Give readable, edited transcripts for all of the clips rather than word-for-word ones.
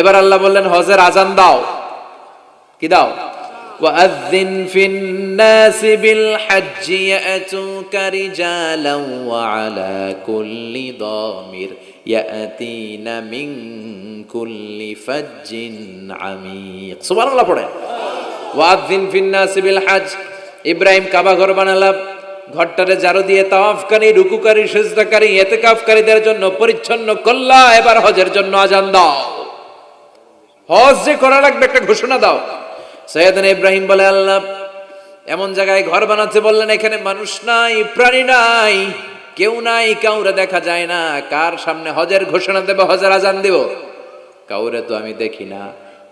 এবার আল্লাহ বললেন হজের আজান দাও। কি দাও? ওয়াআযিন ফিন-নাসি বিল-হাজ্জি ইয়াতুকা রিজালান ওয়া আলা কুল্লি দামির ইয়াতিনা মিন কুল্লি ফাজ্জিন আমিক। সুবহানাল্লাহ পড়ে। ওয়াআযিন ফিন-নাসি বিল-হাজ্জ। ইব্রাহিম কাবা ঘর বানালাম, ঘরটারে ঝাড়ু দিয়ে তাওয়াফকারী, রুকুকারী, সিজদাকারী, ইতিকাফকারীদের জন্য পরিচ্ছন্ন করলা। এবার হজের জন্য আজান দাও। হজ যে করা লাগবে একটা ঘোষণা দাও। সৈয়দনা ইব্রাহিম বলে, আল্লাহ এমন জায়গায় ঘর বানাতে বললেন এখানে মানুষ নাই, প্রাণী নাই, কেউ নাই, কাউরে দেখা যায় না, কার সামনে হজের ঘোষণা দেব, হজের আজান দেব? কাউরে তো আমি দেখি না।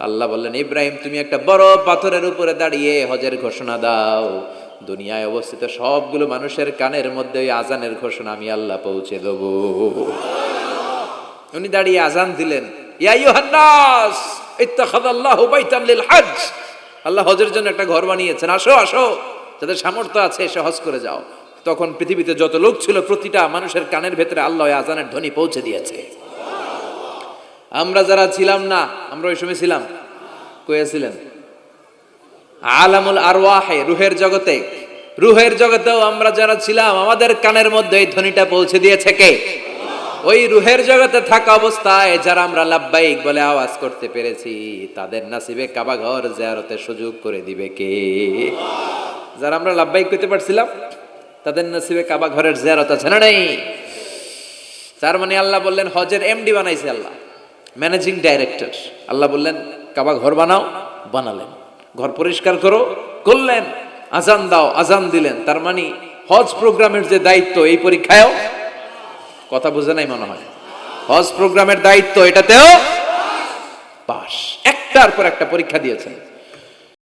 আল্লাহ বললেন, ইব্রাহিম তুমি একটা বড় পাথরের উপরে দাঁড়িয়ে হজের ঘোষণা দাও। দুনিয়ায় অবস্থিত সবগুলো মানুষের কানের মধ্যে ওই আজানের ঘোষণা আমি আল্লাহ পৌঁছে দেব। উনি দাঁড়িয়ে আজান দিলেন, ইয়া আইয়ুহান নাস ইত্তাখাযাল্লাহু বাইতান লিল হজ। আল্লাহ হজের জন্য একটা ঘর বানিয়েছেন, আসো আসো, যাদের সামর্থ্য আছে এসে হজ করে যাও। তখন পৃথিবীতে যত লোক ছিল প্রতিটা মানুষের কানের ভেতরে আল্লাহ আজানের ধ্বনি পৌঁছে দিয়েছে। আমরা যারা ছিলাম না, আমরা ওই সময় ছিলাম, কইয়াছিলেন আলামুল আরওয়াহে, রুহের জগতে, রুহের জগতেও আমরা যারা ছিলাম আমাদের কানের মধ্যে এই ধ্বনিটা পৌঁছে দিয়েছে কে? ওই রুহের জগতে থাকা অবস্থায় যারা আমরা লাব্বাইক বলে আওয়াজ করতে পেরেছি তাদের নসিবে কাবা ঘর জিয়ারতের সুযোগ করে দিবে কে? যারা আমরা লাব্বাইক করতে পারছিলাম তাদের নসিবে কাবা ঘরের জিয়ারত আছে না নাই? তার মানে আল্লাহ বললেন হজের এমডি বানাইছে আল্লাহ, ম্যানেজিং ডাইরেক্টর। আল্লাহ বললেন কাবা ঘর বানাও, বানালেন। ঘর পরিষ্কার করো, করলেন। আজান দাও, আজান দিলেন। তার মানে হজ প্রোগ্রামের যে দায়িত্ব এই পরীক্ষায়ও, কথা বুঝে নাই মনে হয়, হজ প্রোগ্রামের দায়িত্ব এটাতেও পাস। একটার পর একটা পরীক্ষা দিয়েছেন।